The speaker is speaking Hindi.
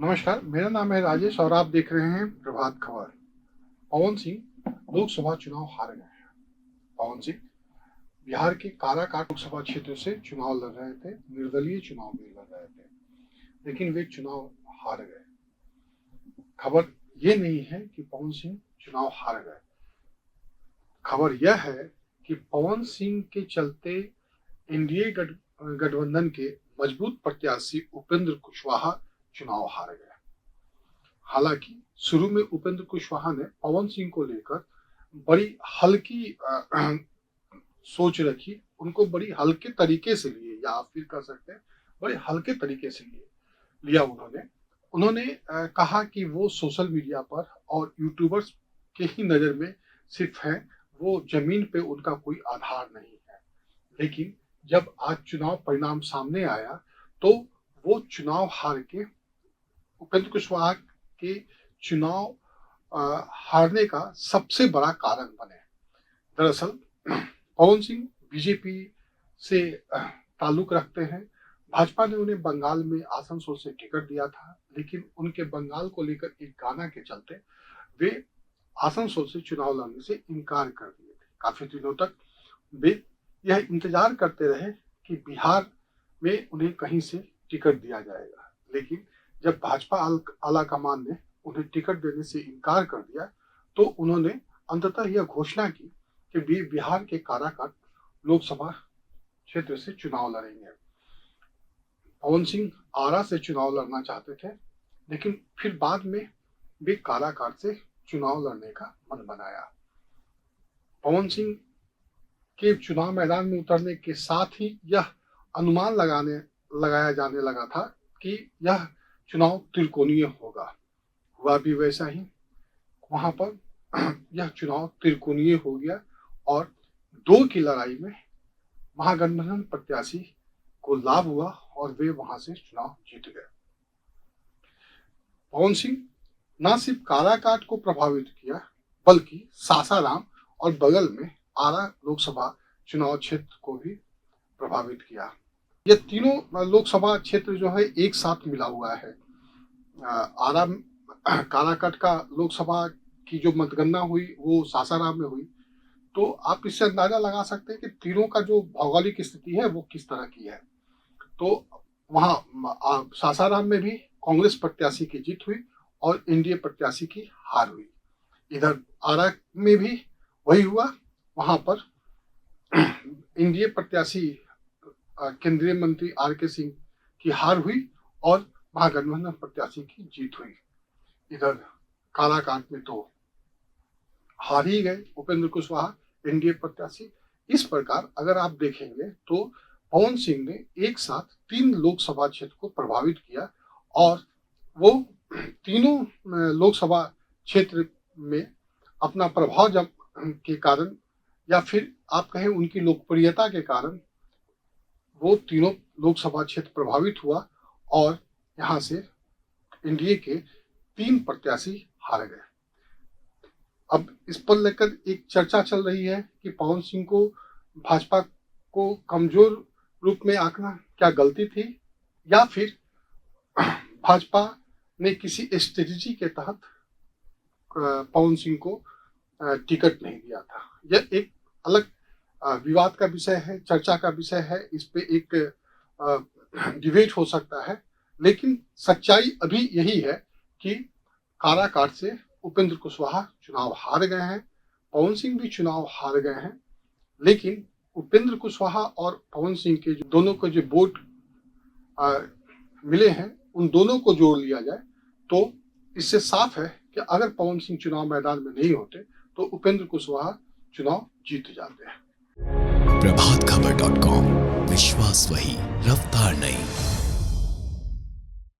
नमस्कार, मेरा नाम है राजेश और आप देख रहे हैं प्रभात खबर। पवन सिंह लोकसभा चुनाव हार गए हैं। पवन सिंह बिहार के काराकाट लोकसभा क्षेत्र से चुनाव लड़ रहे थे, निर्दलीय चुनाव भी लड़ रहे थे, लेकिन वे चुनाव हार गए। खबर ये नहीं है कि पवन सिंह चुनाव हार गए, खबर यह है कि पवन सिंह के चलते एनडीए गठबंधन के मजबूत प्रत्याशी उपेंद्र कुशवाहा चुनाव हार गए। हालांकि शुरू में उपेंद्र कुशवाहा ने पवन सिंह को लेकर बड़ी हल्की सोच रखी, उनको बड़ी हल्के तरीके से लिए, या आप फिर कह सकते हैं बड़े हल्के तरीके से लिया उन्होंने कहा कि वो सोशल मीडिया पर और यूट्यूबर्स के ही नज़र में सिर्फ हैं, वो जमीन पे उनका कोई आधार नहीं है। लेकिन जब आज चुनाव परिणाम सामने आया तो वो चुनाव हार के उपेंद्र कुशवाहा के चुनाव हारने का सबसे बड़ा कारण बने। दरअसल पवन सिंह बीजेपी से ताल्लुक रखते हैं। भाजपा ने उन्हें बंगाल में आसनसोल से टिकट दिया था, लेकिन उनके बंगाल को लेकर एक गाना के चलते वे आसनसोल से चुनाव लड़ने से इनकार कर दिए थे। काफी दिनों तक वे यह इंतजार करते रहे कि बिहार में उन्हें कहीं से टिकट दिया जाएगा, लेकिन जब भाजपा आलाकमान ने उन्हें टिकट देने से इनकार कर दिया तो उन्होंने अंततः यह घोषणा की कि वे बिहार के काराकाट लोकसभा क्षेत्र से चुनाव लड़ेंगे। पवन सिंह आरा से चुनाव लड़ना चाहते थे, लेकिन फिर बाद में वे काराकाट से चुनाव लड़ने का मन बनाया। पवन सिंह के चुनाव मैदान में उतरने के साथ ही यह अनुमान लगाया जाने लगा था कि यह चुनाव त्रिकोणीय होगा। हुआ भी वैसा ही, वहां पर यह चुनाव त्रिकोणीय हो गया और 2 की लड़ाई में महागठबंधन प्रत्याशी को लाभ हुआ और वे वहां से चुनाव जीत गए। पवन सिंह न सिर्फ काराकाट को प्रभावित किया, बल्कि सासाराम और बगल में आरा लोकसभा चुनाव क्षेत्र को भी प्रभावित किया। ये तीनों लोकसभा क्षेत्र जो है एक साथ मिला हुआ है। आरा काराकाट का लोकसभा की जो मतगणना हुई वो सासाराम में हुई, तो आप इससे अंदाजा लगा सकते हैं कि तीनों का जो भौगोलिक स्थिति है वो किस तरह की है। तो वहाँ सासाराम में भी कांग्रेस प्रत्याशी की जीत हुई और एनडीए प्रत्याशी की हार हुई। इधर आरा में भी वही हुआ, वहां पर एनडीए प्रत्याशी केंद्रीय मंत्री आर.के. सिंह की हार हुई और महागठबंधन प्रत्याशी की जीत हुई। इधर काराकाट में तो हार ही गए उपेंद्र कुशवाहा, एनडीए प्रत्याशी। इस प्रकार अगर आप देखेंगे तो पवन सिंह ने एक साथ 3 लोकसभा क्षेत्र को प्रभावित किया और वो तीनों लोकसभा क्षेत्र में अपना प्रभाव के कारण, या फिर आप कहें उनकी लोकप्रियता के कारण, वो तीनों लोकसभा क्षेत्र प्रभावित हुआ और यहाँ से एनडीए के 3 प्रत्याशी हार गए। अब इस पर लेकर एक चर्चा चल रही है कि पवन सिंह को भाजपा को कमजोर रूप में आंकना क्या गलती थी, या फिर भाजपा ने किसी स्ट्रेटेजी के तहत पवन सिंह को टिकट नहीं दिया था। यह एक अलग विवाद का विषय है, चर्चा का विषय है। इस पे एक डिबेट हो सकता है, लेकिन सच्चाई अभी यही है कि काराकाट से उपेंद्र कुशवाहा चुनाव हार गए हैं, पवन सिंह भी चुनाव हार गए हैं। लेकिन उपेंद्र कुशवाहा और पवन सिंह के दोनों को जो वोट मिले हैं, उन दोनों को जोड़ लिया जाए तो इससे साफ है कि अगर पवन सिंह चुनाव मैदान में नहीं होते तो उपेंद्र कुशवाहा चुनाव जीत जाते हैं। प्रभातखबर.com, विश्वास वही, रफ्तार नहीं।